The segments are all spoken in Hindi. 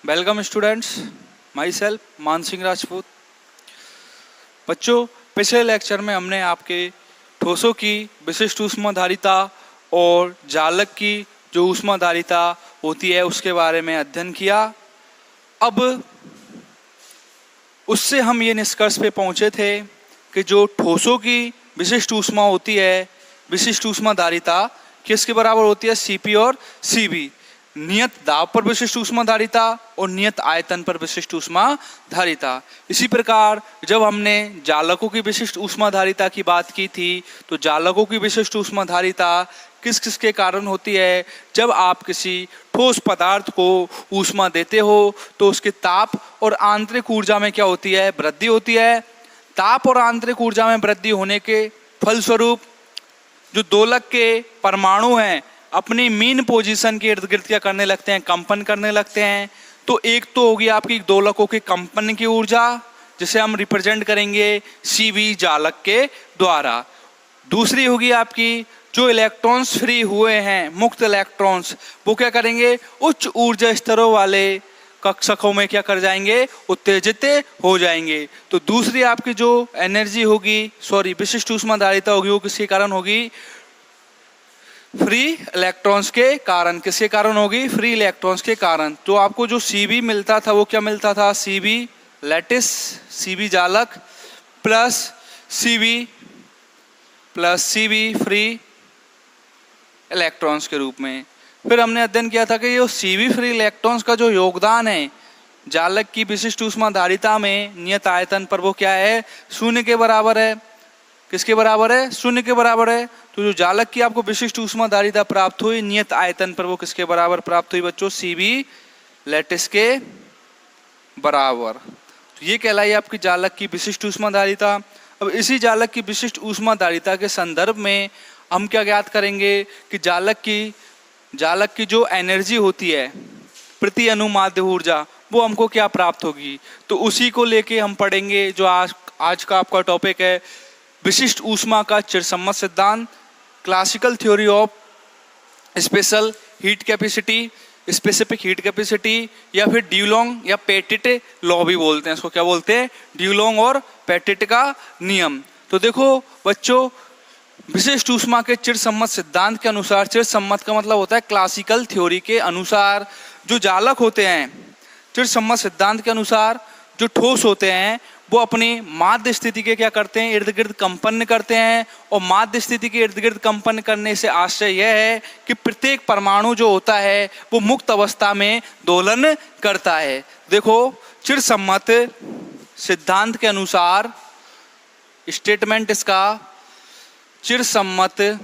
वेलकम स्टूडेंट्स, माई सेल्फ मान सिंह राजपूत। बच्चों, पिछले लेक्चर में हमने आपके ठोसों की विशिष्ट ऊष्माधारिता और जालक की जो ऊष्माधारिता होती है उसके बारे में अध्ययन किया। अब उससे हम ये निष्कर्ष पे पहुंचे थे कि जो ठोसों की विशिष्ट ऊष्मा होती है, विशिष्ट ऊष्माधारिता किसके बराबर होती है? सीपी और सीबी। नियत दाब पर विशिष्ट ऊष्माधारिता और नियत आयतन पर विशिष्ट ऊष्माधारिता। इसी प्रकार जब हमने जालकों की विशिष्ट ऊष्माधारिता की बात की थी तो जालकों की विशिष्ट ऊष्माधारिता किस किस के कारण होती है? जब आप किसी ठोस पदार्थ को ऊष्मा देते हो तो उसके ताप और आंतरिक ऊर्जा में क्या होती है? वृद्धि होती है। ताप और आंतरिक ऊर्जा में वृद्धि होने के फलस्वरूप जो दोलक के परमाणु हैं अपनी मीन पोजीशन के इर्द गिर्द क्या करने लगते हैं? कंपन करने लगते हैं। तो एक तो होगी आपकी दोलकों के कंपन की ऊर्जा, जिसे हम रिप्रेजेंट करेंगे सीवी जालक के द्वारा। दूसरी होगी आपकी जो इलेक्ट्रॉन्स फ्री हुए हैं, मुक्त इलेक्ट्रॉन्स, वो क्या करेंगे? उच्च ऊर्जा स्तरों वाले कक्षकों में क्या कर जाएंगे? उत्तेजित हो जाएंगे। तो दूसरी आपकी जो एनर्जी होगी, विशिष्ट ऊष्माधारिता होगी, वो किसके कारण होगी? फ्री इलेक्ट्रॉन्स के कारण। किसके कारण होगी? फ्री इलेक्ट्रॉन्स के कारण। तो आपको जो सीबी मिलता था वो क्या मिलता था? सीबी लैटिस, सीबी जालक प्लस सीबी फ्री इलेक्ट्रॉन्स के रूप में। फिर हमने अध्ययन किया था कि ये सीबी फ्री इलेक्ट्रॉन्स का जो योगदान है जालक की विशिष्ट ऊष्माधारिता में नियत आयतन पर, वो क्या है? 0 के बराबर है। किसके बराबर है? 0 के बराबर है। तो जो जालक की आपको विशिष्ट ऊष्माधारिता प्राप्त हुई नियत आयतन पर, वो किसके बराबर प्राप्त हुई बच्चों? सीबी लैटिस के बराबर। तो ये कहलाई आपकी जालक की विशिष्ट ऊष्माधारिता। अब इसी जालक की विशिष्ट ऊष्माधारिता के संदर्भ में हम क्या ज्ञात करेंगे कि जालक की जो एनर्जी होती है, प्रति अनुमाध्य ऊर्जा, वो हमको क्या प्राप्त होगी? तो उसी को लेके हम पढ़ेंगे जो आज का आपका टॉपिक है, विशिष्ट ऊष्मा का चिरसम्मत सिद्धांत, classical theory of special heat capacity, specific heat capacity, या फिर ड्यूलोंग या पेटिट लॉ भी बोलते हैं इसको। क्या बोलते हैं? ड्यूलोंग और पेटिट का नियम। तो देखो बच्चों, विशिष्ट ऊष्मा के चिरसम्मत सिद्धांत के अनुसार, चिरसम्मत का मतलब होता है क्लासिकल थ्योरी के अनुसार, जो जालक होते हैं चिरसम्मत सिद्धांत के अनुसार जो ठोस होते हैं वो अपनी माध्य स्थिति के क्या करते हैं? इर्द गिर्द कंपन करते हैं। और माध्य स्थिति के इर्द गिर्द कंपन करने से आशय यह है कि प्रत्येक परमाणु जो होता है वो मुक्त अवस्था में दोलन करता है। देखो, चिरसम्मत सिद्धांत के अनुसार स्टेटमेंट इसका, चिरसम्मत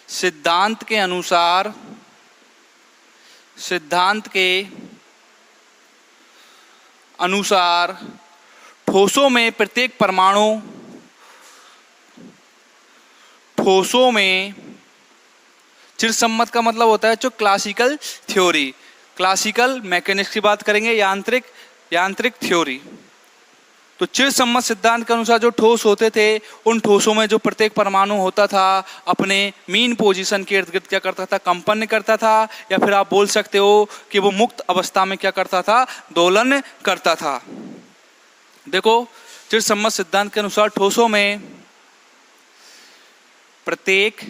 सिद्धांत के अनुसार, सिद्धांत के अनुसार ठोसों में प्रत्येक परमाणु, ठोसों में, चिरसम्मत का मतलब होता है जो क्लासिकल थ्योरी, क्लासिकल मैकेनिक्स की बात करेंगे, यांत्रिक थ्योरी। तो चिरसम्मत सिद्धांत के अनुसार जो ठोस होते थे उन ठोसों में जो प्रत्येक परमाणु होता था अपने मीन पोजीशन के इर्द गिर्द क्या करता था? कंपन करता था, या फिर आप बोल सकते हो कि वो मुक्त अवस्था में क्या करता था? दोलन करता था। देखो, चिरसम्मत सिद्धांत के अनुसार ठोसों में प्रत्येक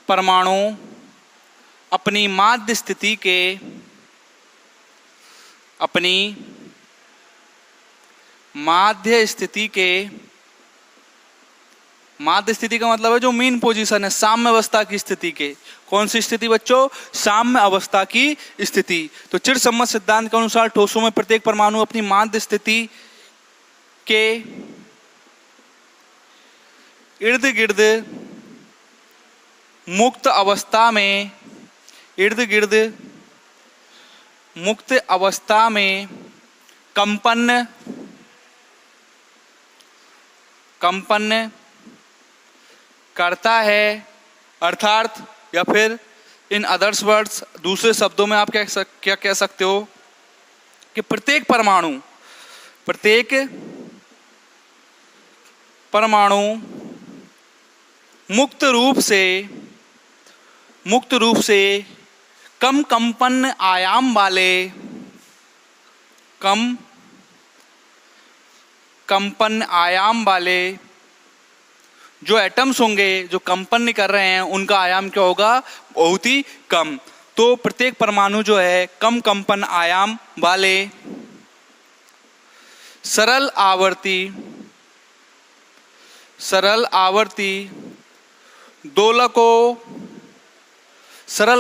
परमाणु अपनी माध्य स्थिति के, अपनी माध्य स्थिति का मतलब है जो मीन पोजीशन है, साम्य अवस्था की स्थिति के। कौन सी स्थिति बच्चों? साम्य अवस्था की स्थिति। तो चिरसम्मत सिद्धांत के अनुसार ठोसों में प्रत्येक परमाणु अपनी माध्य स्थिति के इर्द गिर्द मुक्त अवस्था में, इर्द गिर्द मुक्त अवस्था में कंपन करता है। अर्थात, या फिर इन अदर्स वर्ड्स, दूसरे शब्दों में आप क्या कह सकते हो कि प्रत्येक परमाणु मुक्त रूप से कम कंपन आयाम वाले, कम कंपन आयाम वाले जो एटम्स होंगे, जो कंपन नहीं कर रहे हैं, उनका आयाम क्या होगा, बहुत ही कम। तो प्रत्येक परमाणु जो है कम कंपन आयाम वाले सरल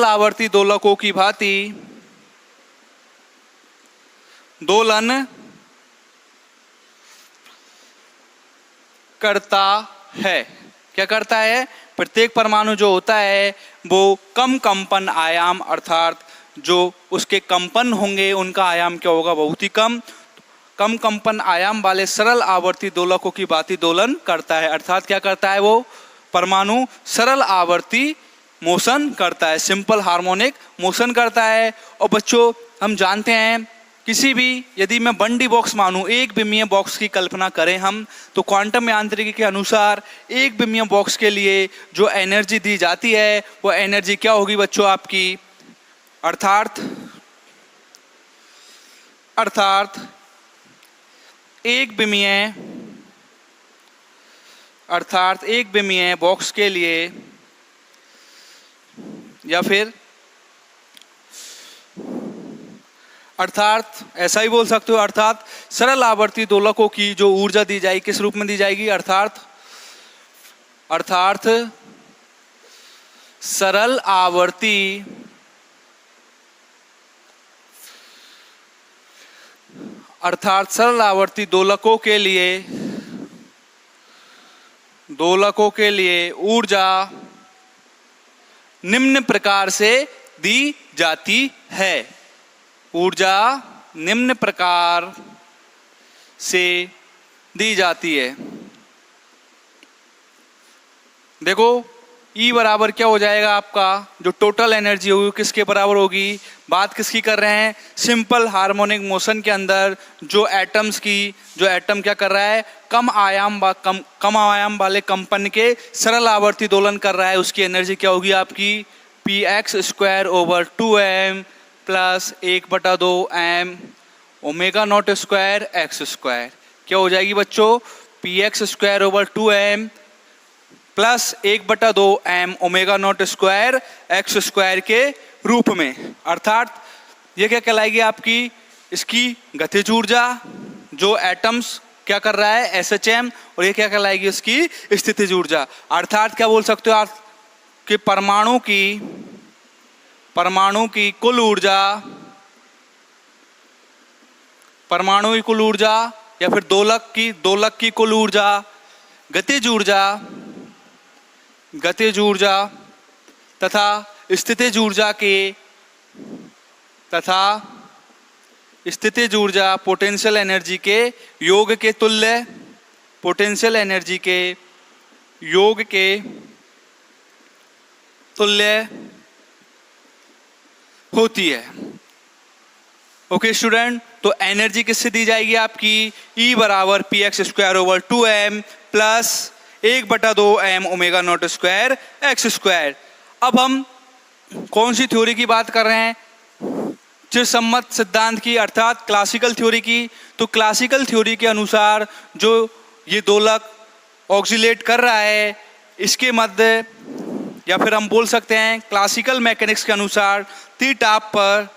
आवर्ती दोलकों की भांति दोलन करता है। क्या करता है, प्रत्येक परमाणु जो होता है वो कम कंपन आयाम, अर्थात जो उसके कंपन होंगे उनका आयाम क्या होगा, बहुत ही कम कंपन आयाम वाले सरल आवर्ती दोलकों की भांति दोलन करता है। अर्थात क्या करता है, वो परमाणु सरल आवर्ती मोशन करता है, सिंपल हार्मोनिक मोशन करता है। और बच्चों हम जानते हैं, किसी भी, यदि मैं 1D बॉक्स मानूं, एक विमीय बॉक्स की कल्पना करें हम, तो क्वांटम यांत्रिकी के अनुसार एक विमीय बॉक्स के लिए जो एनर्जी दी जाती है वो एनर्जी क्या होगी बच्चों आपकी, अर्थात एक विमीय बॉक्स के लिए, या फिर अर्थात ऐसा ही बोल सकते हो, अर्थात सरल आवर्ती दोलकों की जो ऊर्जा दी जाएगी किस रूप में दी जाएगी, अर्थात सरल आवर्ती दोलकों के लिए ऊर्जा निम्न प्रकार से दी जाती है। ऊर्जा निम्न प्रकार से दी जाती है। देखो E बराबर क्या हो जाएगा आपका, जो टोटल एनर्जी होगी किसके बराबर होगी, बात किसकी कर रहे हैं, सिंपल हार्मोनिक मोशन के अंदर जो एटम क्या कर रहा है, कम आयाम वाले कंपन के सरल आवर्ती दोलन कर रहा है, उसकी एनर्जी क्या होगी आपकी, px²/2m plus 1/2m omega not square x²। क्या हो जाएगी बच्चों, px²/2m plus 1/2m omega not square x² के रूप में। अर्थात ये क्या कहलाएगी आपकी, इसकी गतिज ऊर्जा, जो एटम्स क्या कर रहा है SHM, और ये क्या कहलाएगी इसकी स्थितिज ऊर्जा। अर्थात क्या बोल सकते हो आप कि परमाणु की कुल ऊर्जा या फिर दोलक की कुल ऊर्जा, गतिज ऊर्जा तथा स्थितिज ऊर्जा पोटेंशियल एनर्जी के योग के तुल्य, होती है। ओके स्टूडेंट, तो एनर्जी किससे दी जाएगी आपकी, E बराबर px²/2m plus 1/2m omega not square x²। अब हम कौन सी थ्योरी की बात कर रहे हैं, चिरसम्मत सिद्धांत की, अर्थात क्लासिकल थ्योरी की। तो क्लासिकल थ्योरी के अनुसार जो ये दोलक ऑक्सीलेट कर रहा है, इसके मध्य, या फिर हम बोल सकते हैं क्लासिकल मैकेनिक्स के अनुसार T ताप पर,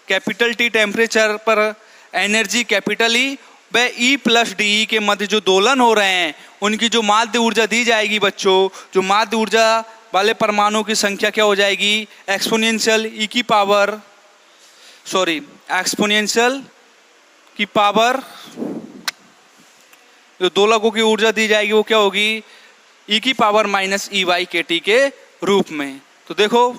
कैपिटल T टेम्परेचर पर एनर्जी कैपिटल E व E+DE के मध्य जो दोलन हो रहे हैं, उनकी जो माध्य ऊर्जा दी जाएगी बच्चों, जो माध्य ऊर्जा वाले परमाणु की संख्या क्या हो जाएगी, एक्सपोनेंशियल की पावर, जो दोलकों की ऊर्जा दी जाएगी वो क्या होगी, e⁻⁻ के रूप में। तो देखो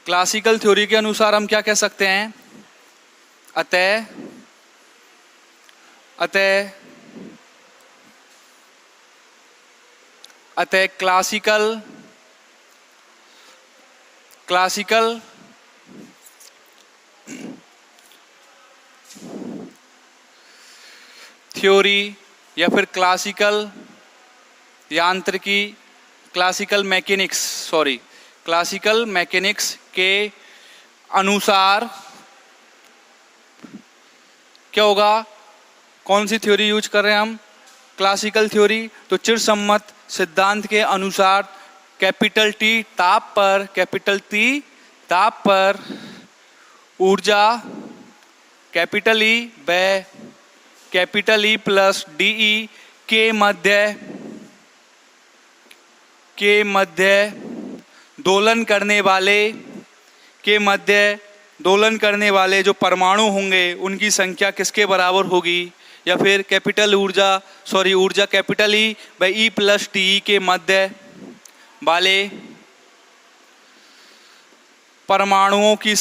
क्लासिकल थ्योरी के अनुसार हम क्या कह सकते हैं, अतः क्लासिकल थ्योरी या फिर क्लासिकल यांत्रिकी क्लासिकल मैकेनिक्स के अनुसार क्या होगा, कौन सी थ्योरी यूज कर रहे हैं हम, क्लासिकल थ्योरी। तो चिरसम्मत सिद्धांत के अनुसार कैपिटल T ताप पर ऊर्जा कैपिटल E व कैपिटल E प्लस DE के मध्य दोलन करने वाले जो परमाणु होंगे उनकी संख्या किसके बराबर होगी, या फिर ऊर्जा कैपिटल E व E प्लस DE के मध्य वाले परमाणुओं की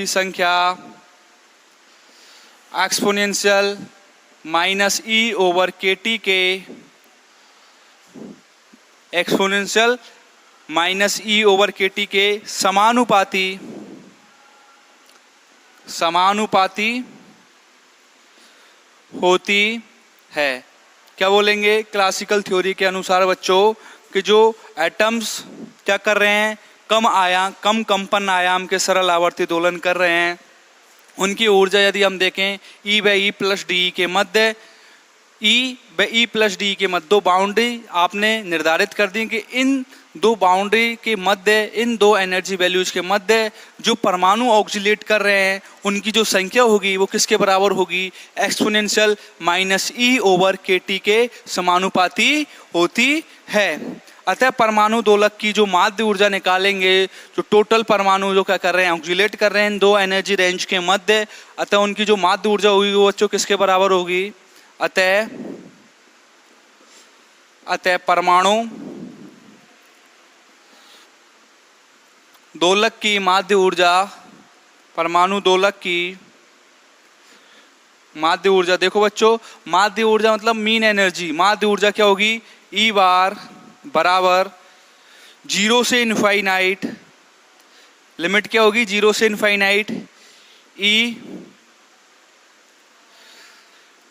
संख्या exponential minus E over KT के समानुपाती होती है। क्या बोलेंगे, क्लासिकल थ्योरी के अनुसार बच्चों कि जो एटम्स क्या कर रहे हैं, कम कंपन आयाम के सरल आवर्ती दोलन कर रहे हैं, उनकी ऊर्जा यदि हम देखें E व E प्लस DE के मध्य दो बाउंड्री आपने निर्धारित कर दी कि इन दो बाउंड्री के मध्य, इन दो एनर्जी वैल्यूज के मध्य जो परमाणु ऑक्सीलेट कर रहे हैं उनकी जो संख्या होगी वो किसके बराबर होगी, exponential minus E over KT के समानुपाती होती है। अतः परमाणु दोलक की जो माध्य ऊर्जा निकालेंगे, जो टोटल परमाणु जो क्या कर रहे हैं, ऑक्सीलेट कर रहे हैं इन दो एनर्जी रेंज के मध्य, अतः उनकी जो माध्य ऊर्जा होगी वो बच्चों किसके बराबर होगी, अतः परमाणु दोलक की माध्य ऊर्जा देखो बच्चों, माध्य ऊर्जा मतलब मीन एनर्जी, माध्य ऊर्जा क्या होगी, E बार बराबर 0 से इनफाइनाइट, लिमिट क्या होगी 0 से इनफाइनाइट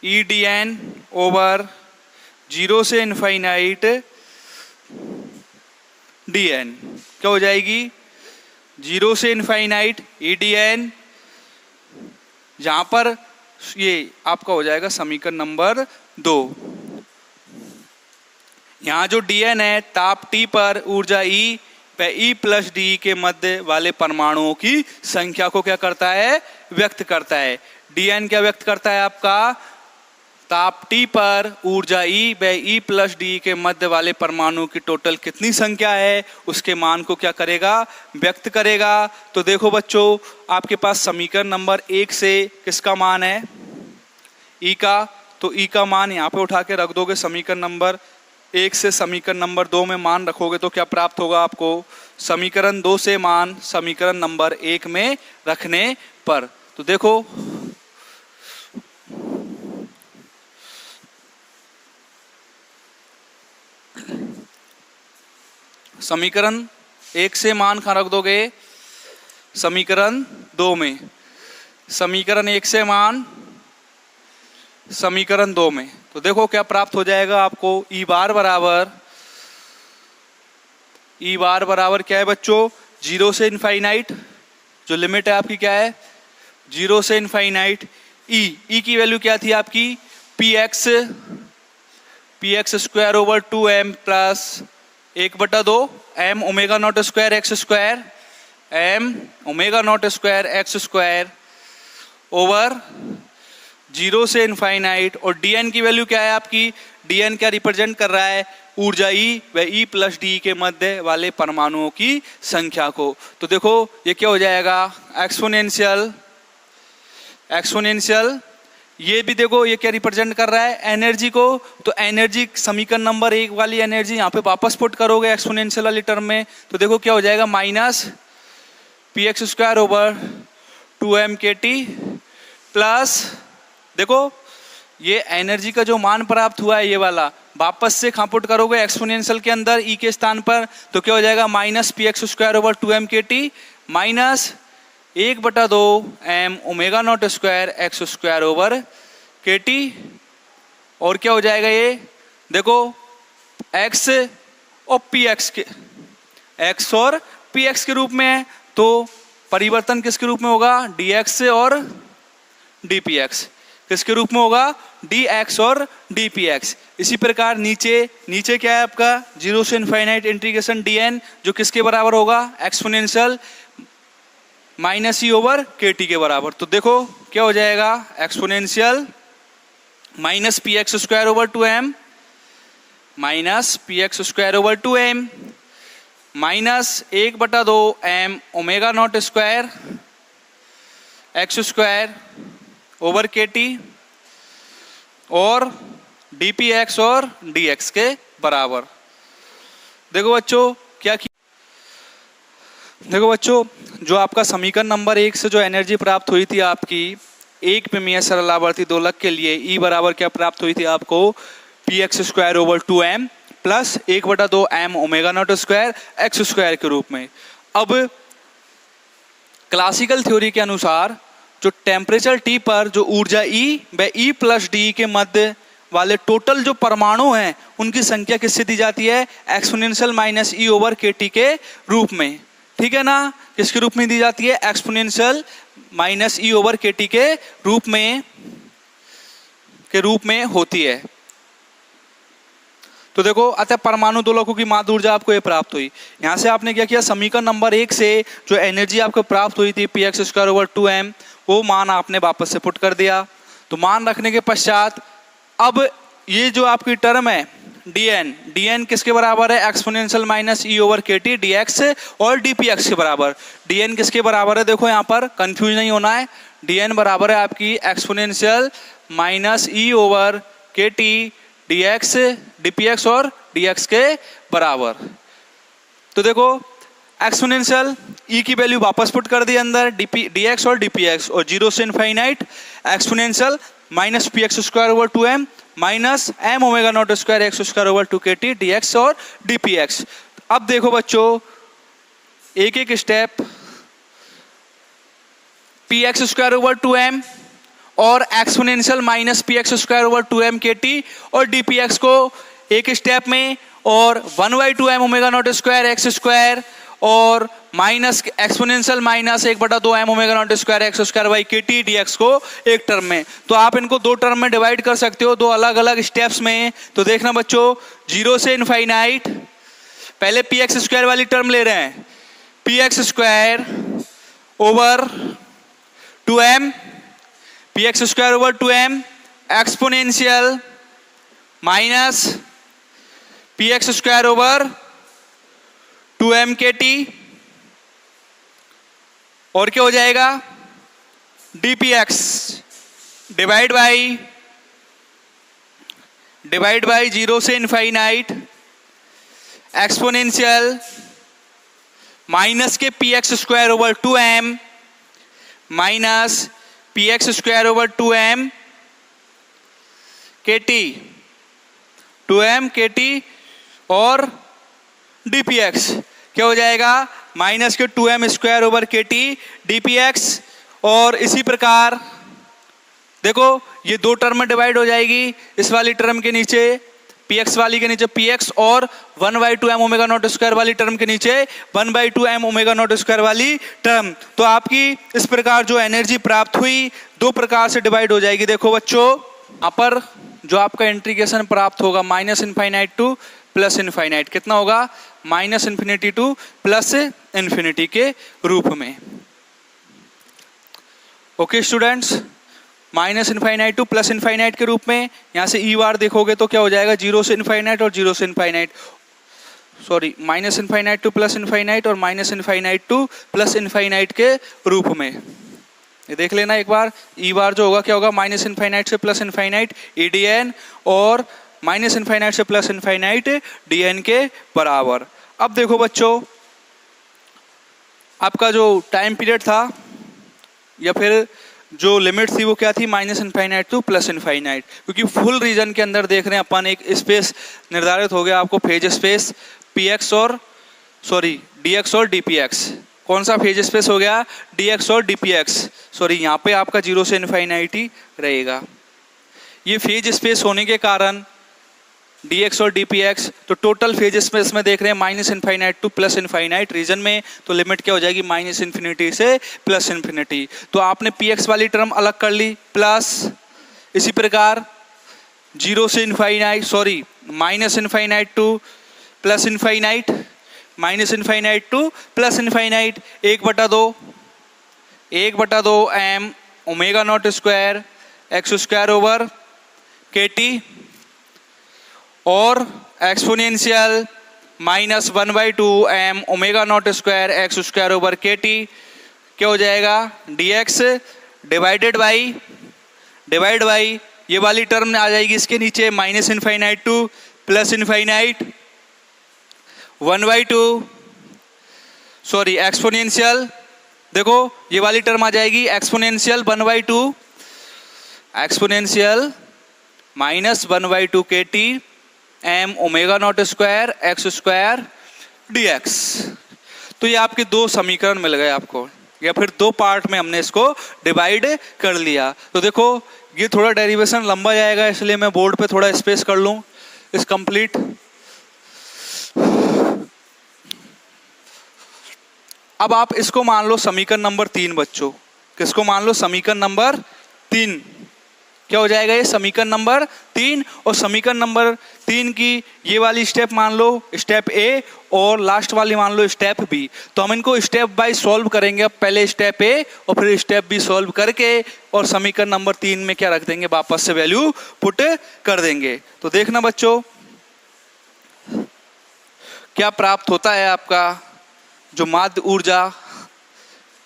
EdN ओवर 0 से इनफाइनाइट DN। क्या हो जाएगी, 0 से इनफाइनाइट EdN, जहां पर ये आपका हो जाएगा समीकरण नंबर 2। यहाँ जो Dn है ताप T पर ऊर्जा E व E प्लस DE के मध्य वाले परमाणुओं की संख्या को क्या करता है, व्यक्त करता है। Dn क्या व्यक्त करता है, आपका ताप T पर ऊर्जा E व E प्लस DE के मध्य वाले परमाणु की टोटल कितनी संख्या है उसके मान को क्या करेगा, व्यक्त करेगा। तो देखो बच्चों, आपके पास समीकरण नंबर 1 से किसका मान है, E का, तो E का मान यहाँ पे उठा के रख दोगे, समीकरण नंबर 1 से समीकरण नंबर 2 में मान रखोगे तो क्या प्राप्त होगा आपको, समीकरण 2 से मान समीकरण नंबर 1 में रखने पर। तो देखो समीकरण 1 से मान कहाँ रख दोगे, समीकरण 2 में, समीकरण 1 से मान समीकरण 2 में। तो देखो क्या प्राप्त हो जाएगा आपको, E बार बराबर क्या है बच्चों, 0 से इनफाइनाइट, जो लिमिट है आपकी क्या है 0 से इनफाइनाइट E की वैल्यू क्या थी आपकी, px square over 2m plus 1/2 m omega not square x square over 0 से इनफाइनाइट। और Dn की वैल्यू क्या है आपकी, Dn क्या रिप्रेजेंट कर रहा है, ऊर्जा E व E प्लस DE के मध्य वाले परमाणुओं की संख्या को। तो देखो ये क्या हो जाएगा, एक्सपोनेंशियल, ये भी देखो ये क्या रिप्रेजेंट कर रहा है, एनर्जी को। तो एनर्जी समीकरण नंबर 1 वाली एनर्जी यहाँ पे वापस पुट करोगे एक्सपोनेंशियल वाली टर्म में, तो देखो क्या हो जाएगा, minus px square over 2m KT plus, देखो ये एनर्जी का जो मान प्राप्त हुआ है ये वाला, वापस से कहाँ पुट करोगे एक्सपोनेंशियल के अंदर E के स्थान पर, तो क्या हो जाएगा, minus px square over 2m KT minus 1/2 m omega not square x square over KT और क्या हो जाएगा ये, देखो x और px के, x और px के रूप में है, तो परिवर्तन किसके रूप में होगा, dx और dpx, किसके रूप में होगा, dx और dpx। इसी प्रकार नीचे क्या है आपका, 0 से इनफाइनाइट इंटीग्रेशन dn, जो किसके बराबर होगा, एक्सपोनेंशियल माइनस ई ओवर kt के बराबर। तो देखो क्या हो जाएगा, exponential minus P x square over 2m minus P x square over 2m minus 1/2 m omega not square x square over kt और dpx और dx के बराबर। देखो बच्चों क्या किया, देखो बच्चों जो आपका समीकरण नंबर 1 से जो एनर्जी प्राप्त हुई थी आपकी एक विमीय सरल आवर्ती दोलक के लिए, E बराबर क्या प्राप्त हुई थी आपको, P x square over 2m plus 1/2 m omega not square x square के रूप में। अब क्लासिकल थ्योरी के अनुसार जो टेम्परेचर T पर जो ऊर्जा E व E प्लस डी के मध्य वाले टोटल जो परमाणु हैं उनकी संख्या किससे दी जाती है, एक्सपोनेंशियल माइनस ई ओवर kt के रूप में, ठीक है ना, किसके रूप में दी जाती है, एक्सपोनेंशियल माइनस ई ओवर kt के रूप में होती है। तो देखो अतः परमाणु दोलकों की माध्य ऊर्जा आपको ये प्राप्त हुई। यहां से आपने क्या किया, समीकरण नंबर 1 से जो एनर्जी आपको प्राप्त हुई थी P x square over 2m, वो मान आपने वापस से पुट कर दिया। तो मान रखने के पश्चात अब ये जो आपकी टर्म है dn किसके बराबर है, एक्सपोनेंशियल माइनस ई ओवर kt dx और dpx के बराबर। dn किसके बराबर है, देखो यहाँ पर कंफ्यूज नहीं होना है, dn बराबर है आपकी एक्सपोनेंशियल माइनस ई ओवर kt dx dpx और dx के बराबर। तो देखो एक्सपोनेंशियल e की वैल्यू वापस पुट कर दी अंदर, dx और dpx, और 0 से infinite exponential minus P x square over 2m minus m omega not square x square over 2kt dx और dpx। अब देखो बच्चों एक एक step, P x square over 2m और exponential minus P x square over 2m kt और dpx को एक स्टेप में, और 1/2 m omega not square x square और minus exponential minus 1/2 m omega not square x square by kt dx को एक टर्म में। तो आप इनको दो टर्म में डिवाइड कर सकते हो, दो अलग अलग स्टेप्स में। तो देखना बच्चों 0 से इनफाइनाइट, पहले पी एक्स स्क्वायर वाली टर्म ले रहे हैं, P x square over 2m P x square over 2m exponential minus P x square over 2m kt और क्या हो जाएगा, dpx डिवाइड बाई 0 से इनफाइनाइट एक्सपोनेंशियल माइनस के P x square over 2m minus P x square over 2m kt और dpx क्या हो जाएगा, माइनस के 2m square over kt dpx। और इसी प्रकार देखो ये दो टर्म में डिवाइड हो जाएगी, इस वाली टर्म के नीचे px वाली के नीचे px और 1/2 m ओमेगा नॉट स्क्वायर वाली टर्म के नीचे 1/2 m ओमेगा नॉट स्क्वायर वाली टर्म। तो आपकी इस प्रकार जो एनर्जी प्राप्त हुई दो प्रकार से डिवाइड हो जाएगी। देखो बच्चों यहाँ पर जो आपका इंटीग्रेशन प्राप्त होगा minus infinite to plus infinite, कितना होगा, minus infinity two plus infinity के रूप में। Okay students, minus infinite to plus infinite के रूप में। यहाँ से ई बार देखोगे तो क्या हो जाएगा, 0 से इनफाइनाइट और 0 से infinite, sorry minus infinite to plus infinite और minus infinite to plus infinite के रूप में। ये देख लेना एक बार, ई बार जो होगा क्या होगा, माइनस इनफाइनाइट से प्लस इनफाइनाइट EDN और माइनस इनफाइनाइट से प्लस इनफाइनाइट DN के बराबर। अब देखो बच्चों आपका जो टाइम पीरियड था या फिर जो लिमिट थी वो क्या थी, minus infinite to plus infinite, क्योंकि फुल रीजन के अंदर देख रहे हैं अपन एक स्पेस निर्धारित हो गया आपको, फेज स्पेस dx और dpx। कौन सा फेज स्पेस हो गया, dx और dpx, सॉरी यहाँ पे आपका 0 से इनफाइनाइट ही रहेगा। ये फेज स्पेस होने के कारण dx और dpx, तो टोटल फेज स्पेस में देख रहे हैं minus infinite to plus infinite region में, तो लिमिट क्या हो जाएगी माइनस इन्फिनिटी से प्लस इन्फिनिटी। तो आपने px वाली टर्म अलग कर ली प्लस, इसी प्रकार जीरो से infinite, sorry minus infinite to plus infinite, minus infinite to plus infinite, 1/2 m omega not square x square over के टी, और exponential minus 1/2 m omega not square x square over के टी, क्या हो जाएगा dx डिवाइड बाई ये वाली टर्म आ जाएगी इसके नीचे minus infinite to plus infinite 1/2, sorry exponential, देखो ये वाली टर्म आ जाएगी एक्सपोनेंशियल 1/2 एक्सपोनेंशियल माइनस 1/2 के T m omega not square x square dx। तो ये आपके दो समीकरण मिल गए आपको, या फिर दो पार्ट में हमने इसको डिवाइड कर लिया। तो देखो ये थोड़ा डेरिवेशन लंबा जाएगा, इसलिए मैं बोर्ड पे थोड़ा स्पेस कर लूं इस कंप्लीट। अब आप इसको मान लो समीकरण नंबर 3 बच्चों, किसको मान लो समीकरण नंबर 3, क्या हो जाएगा ये समीकरण नंबर 3, और समीकरण नंबर 3 की ये वाली स्टेप मान लो स्टेप ए और लास्ट वाली मान लो स्टेप बी। तो हम इनको स्टेप बाय सॉल्व करेंगे, अब पहले स्टेप ए और फिर स्टेप बी सॉल्व करके और समीकरण नंबर 3 में क्या रख देंगे वापस से वैल्यू पुट कर देंगे। तो देखना बच्चों क्या प्राप्त होता है, आपका जो माध्य ऊर्जा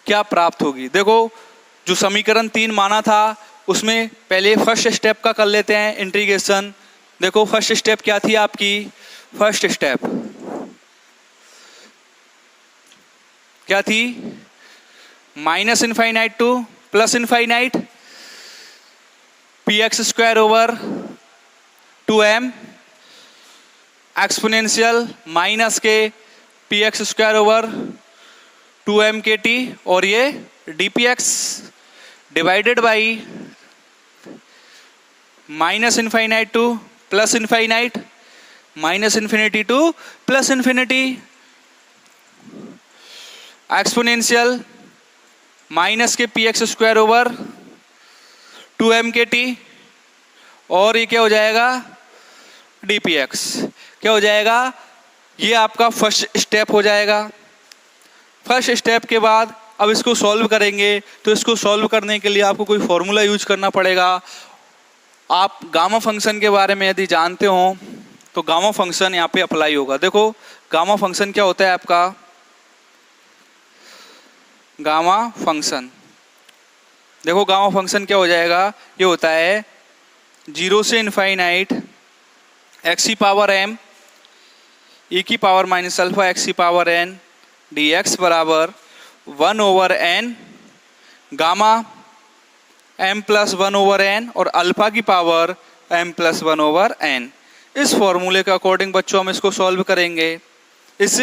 क्या प्राप्त होगी। देखो जो समीकरण 3 माना था उसमें पहले फर्स्ट स्टेप का कर लेते हैं इंटीग्रेशन। देखो फर्स्ट स्टेप क्या थी आपकी, फर्स्ट स्टेप क्या थी minus infinite to plus infinite px square over 2m exponential minus k px square over 2m k t, और ये dpx divided by minus infinite to plus infinite minus infinity two plus infinity exponential minus k px square over 2m k t, और ये क्या हो जाएगा dpx, क्या हो जाएगा ये आपका फर्स्ट स्टेप हो जाएगा। फर्स्ट स्टेप के बाद अब इसको सॉल्व करेंगे, तो इसको सॉल्व करने के लिए आपको कोई फॉर्मूला यूज करना पड़ेगा। आप गामा फंक्शन के बारे में यदि जानते हो तो गामा फंक्शन यहाँ पे अप्लाई होगा। देखो गामा फंक्शन क्या होता है आपका, गामा फंक्शन, देखो गामा फंक्शन क्या हो जाएगा, ये होता है 0 से इनफाइनाइट एक्स की पावर m e की पावर माइनस अल्फा एक्स की पावर n dx बराबर 1/n gamma m plus 1/n और अल्फा की पावर m प्लस 1/n। इस फॉर्मूले के अकॉर्डिंग बच्चों हम इसको सॉल्व करेंगे। इस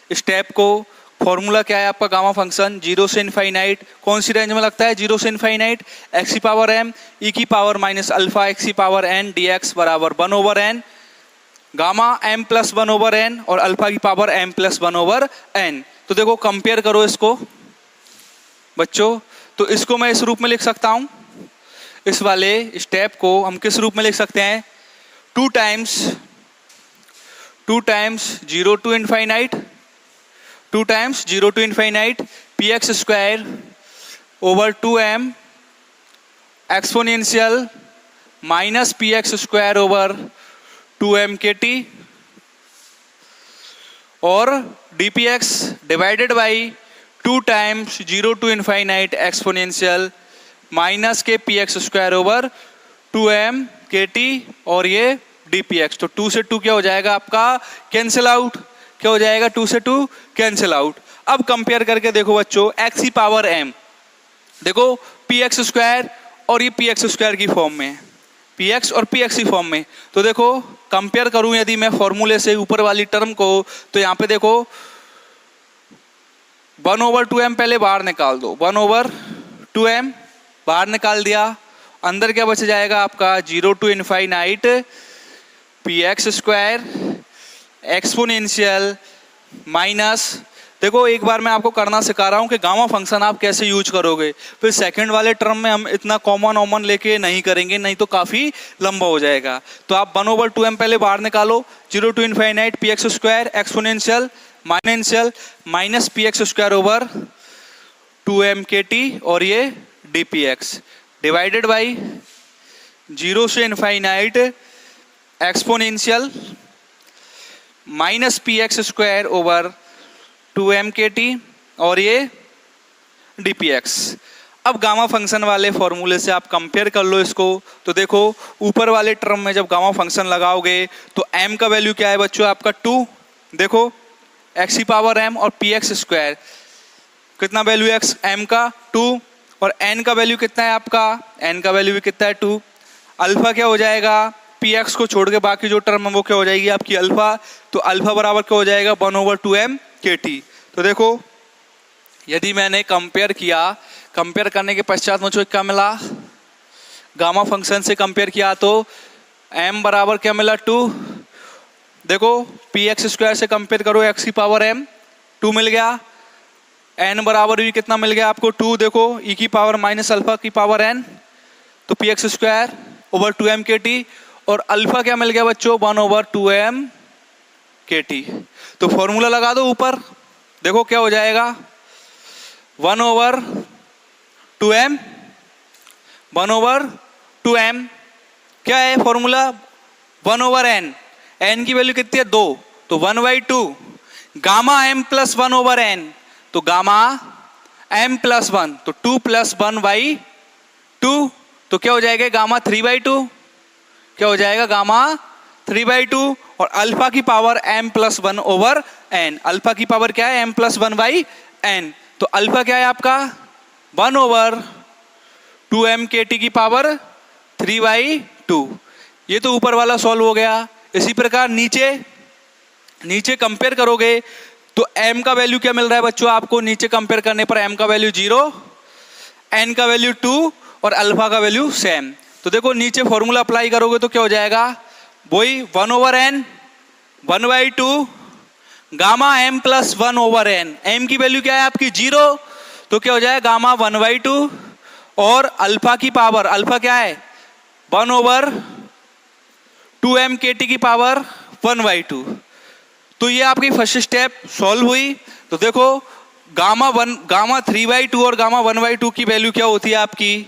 स्टेप को फॉर्मूला क्या है आपका गामा फंक्शन 0 से इनफाइनाइट, कौन सी रेंज में लगता है 0 से इनफाइनाइट एक्स की पावर m e की पावर माइनस अल्फा एक्स की पावर n dx बराबर 1/n gamma m plus 1/n और अल्फा की पावर m प्लस 1/n। तो देखो कंपेयर करो इसको बच्चों, तो इसको मैं इस रूप में लिख सकता हूं, इस वाले स्टेप को हम किस रूप में लिख सकते हैं 2 times 0 to infinite 2 times 0 to infinite px square over 2m exponential minus px square over 2m k t, और dpx divided by 2 times 0 to infinite exponential minus k px square over 2m k t, और ये dpx। तो 2 से 2 क्या हो जाएगा आपका कैंसिल आउट, क्या हो जाएगा 2 से 2 कैंसिल आउट। अब कंपेयर करके देखो बच्चों x की पावर m, देखो px स्क्वायर और ये px स्क्वायर की फॉर्म में, px और px की फॉर्म में। तो देखो कंपेयर करूं यदि मैं फॉर्मूले से ऊपर वाली टर्म को, तो यहाँ पे देखो 1/2m पहले बाहर निकाल दो, 1/2m बाहर निकाल दिया, अंदर क्या बच जाएगा आपका 0 to infinite P x square exponential minus, देखो एक बार मैं आपको करना सिखा रहा हूं कि गामा फंक्शन आप कैसे यूज करोगे, फिर सेकंड वाले टर्म में हम इतना कॉमन लेके नहीं करेंगे, नहीं तो काफी लंबा हो जाएगा। तो आप 1/2m पहले बाहर निकालो, 0 to infinite P x square exponential minus P x square over 2m k t और ये D P x divided by 0 से infinite exponential minus P x square over 2m k t और ये डी पी एक्स। अब गामा फंक्शन वाले फॉर्मूले से आप कंपेयर कर लो इसको, तो देखो ऊपर वाले टर्म में जब गामा फंक्शन लगाओगे तो m का वैल्यू क्या है बच्चों आपका 2, देखो x की पावर m और पी एक्स स्क्वायर कितना वैल्यू है m का 2 और n का वैल्यू कितना है आपका, n का वैल्यू भी कितना है 2। अल्फा क्या हो जाएगा, पी एक्स को छोड़ के बाकी जो टर्म है वो क्या हो जाएगी आपकी अल्फा, तो अल्फा बराबर क्या हो जाएगा 1/2m के टी। तो देखो यदि मैंने कंपेयर किया, कंपेयर करने के पश्चात मुझे क्या मिला, गामा फंक्शन से कंपेयर किया तो m बराबर क्या मिला 2, देखो पी एक्स स्क्वायर से कंपेयर करो x की पावर m 2 मिल गया, n बराबर भी कितना मिल गया आपको 2, देखो e की पावर माइनस अल्फा की पावर n, तो P x square over 2m k t और अल्फा क्या मिल गया बच्चों 1/2m के टी। तो फॉर्मूला लगा दो ऊपर, देखो क्या हो जाएगा 1/2m क्या है फॉर्मूला 1/n, n की वैल्यू कितनी है 2, तो 1/2 गामा m प्लस 1/n, तो गामा m प्लस 1 तो 2 प्लस 1/2, तो क्या हो जाएगा गामा 3/2, क्या हो जाएगा गामा 3/2 और अल्फा की power m plus 1/n, alpha की पावर क्या है m प्लस 1/n, तो अल्फा क्या है आपका 1/2m के टी की पावर 3/2। ये तो ऊपर वाला सॉल्व हो गया। इसी प्रकार नीचे कंपेयर करोगे तो m का वैल्यू क्या मिल रहा है बच्चों आपको, नीचे कंपेयर करने पर m का वैल्यू 0, n का वैल्यू 2 और अल्फा का वैल्यू सेम। तो देखो नीचे फॉर्मूला अप्लाई करोगे तो क्या हो जाएगा वही 1/n 1/2 gamma m plus 1/n, m की वैल्यू क्या है आपकी 0, तो क्या हो जाएगा गामा 1/2 और अल्फा की पावर, अल्फा क्या है 1/2m के टी की पावर 1/2। तो ये आपकी फर्स्ट स्टेप सॉल्व हुई। तो देखो गामा 3/2 और गामा 1/2 की वैल्यू क्या होती है आपकी,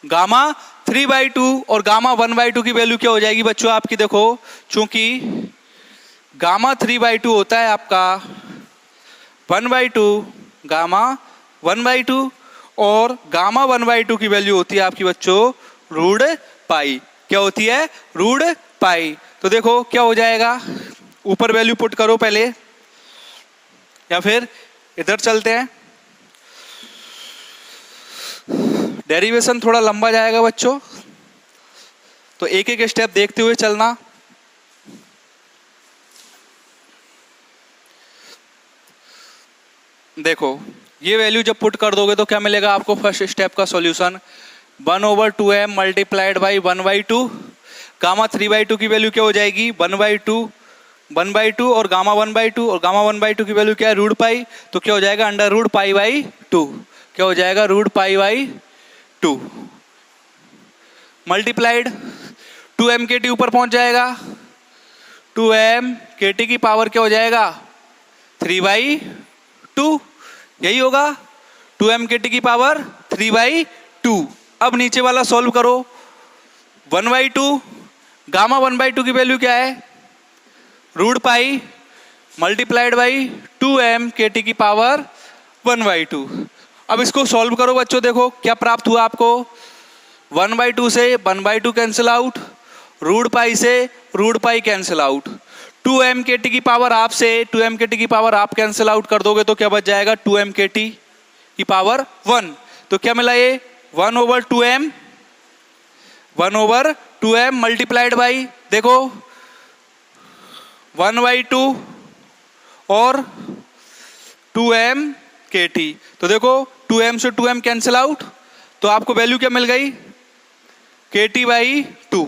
गामा 3/2 और गामा 1/2 की वैल्यू क्या हो जाएगी बच्चों आपकी, देखो चूंकि गामा 3/2 होता है आपका 1/2 गामा 1/2 और गामा 1/2 की वैल्यू होती है आपकी बच्चों रूट पाई, क्या होती है रूट पाई। तो देखो क्या हो जाएगा, ऊपर वैल्यू पुट करो पहले या फिर इधर चलते हैं, डेरिवेशन थोड़ा लंबा जाएगा बच्चों, तो एक एक स्टेप देखते हुए चलना। देखो ये वैल्यू जब पुट कर दोगे तो क्या मिलेगा आपको, फर्स्ट स्टेप का solution 1/2m multiplied by 1/2, gamma 3/2 की वैल्यू क्या हो जाएगी 1/2 और गामा 1/2 और गामा 1/2 की वैल्यू क्या है रूट पाई, तो क्या हो जाएगा अंडर रूट पाई बाई 2, क्या हो जाएगा root pi by 2 multiplied 2m k T ऊपर पहुंच जाएगा, 2m के टी की पावर क्या हो जाएगा 3/2, यही होगा 2m के टी की पावर 3/2। अब नीचे वाला सॉल्व करो, 1/2 गामा 1/2 की वैल्यू क्या है root pi multiplied by 2m k T की पावर 1/2। अब इसको सॉल्व करो बच्चों, देखो क्या प्राप्त हुआ आपको, 1/2 से 1/2 कैंसिल आउट, रूट पाई से root pi cancel out, 2m k T की पावर आप से 2m के टी की पावर आप कैंसिल आउट कर दोगे तो क्या बच जाएगा 2m के टी की पावर 1, तो क्या मिला ये 1/2m मल्टीप्लाइड बाई देखो 1/2 और 2m के टी, तो देखो 2m से 2m कैंसिल आउट, तो आपको वैल्यू क्या मिल गई, KT/2।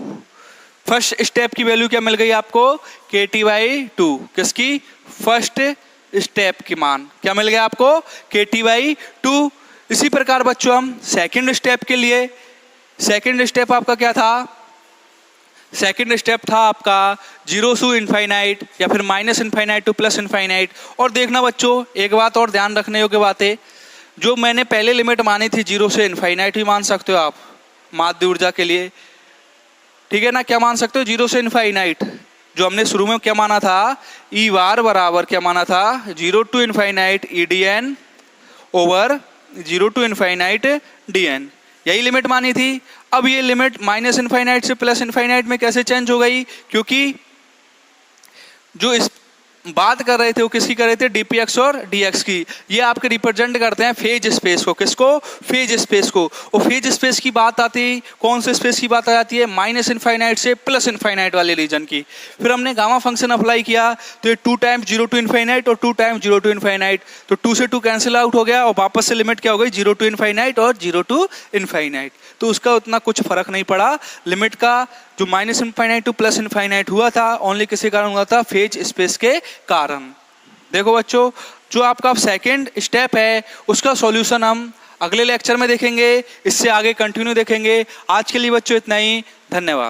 फर्स्ट स्टेप की वैल्यू क्या मिल गई आपको, KT/2। किसकी, फर्स्ट स्टेप की मान क्या मिल गया आपको, KT/2। इसी प्रकार बच्चों हम सेकंड स्टेप के लिए, सेकंड स्टेप आपका क्या था, सेकंड स्टेप था आपका 0 to इनफाइनाइट या फिर -इनफाइनाइट टू +इनफाइनाइट। और देखना बच्चों, एक बात और ध्यान रखने योग्य बात है, जो मैंने पहले लिमिट मानी थी 0 से इनफाइनाइट भी मान सकते हो आप माध्य ऊर्जा के लिए, ठीक है ना। क्या मान सकते हो, 0 से इनफाइनाइट। जो हमने शुरू में क्या माना था, E बार बराबर क्या माना था, 0 to infinite EdN over 0 to infinite DN, यही लिमिट मानी थी। अब ये लिमिट -इनफाइनाइट से +इनफाइनाइट में कैसे चेंज हो गई, क्योंकि जो इस बात कर रहे थे वो किसकी कर रहे थे, dpx और dx की। ये आपके रिप्रेजेंट करते हैं फेज स्पेस को, किसको, फेज स्पेस को। और फेज स्पेस की बात आती है, कौन से स्पेस की बात आ जाती है, -इनफाइनाइट से +इनफाइनाइट वाले रीजन की। फिर हमने गामा फंक्शन अप्लाई किया, तो ये 2 टाइम्स 0 to इनफाइनाइट और 2 टाइम्स 0 to इनफाइनाइट, तो 2 से 2 कैंसिल आउट हो गया और वापस से लिमिट क्या हो गई, 0 to इनफाइनाइट और 0 to इनफाइनाइट। तो उसका उतना कुछ फर्क नहीं पड़ा लिमिट का, जो -इनफाइनाइट टू +इनफाइनाइट हुआ था ओनली किसी कारण हुआ था, फेज स्पेस के कारण। देखो बच्चों, जो आपका सेकंड स्टेप है उसका सॉल्यूशन हम अगले लेक्चर में देखेंगे, इससे आगे कंटिन्यू देखेंगे। आज के लिए बच्चों इतना ही, धन्यवाद।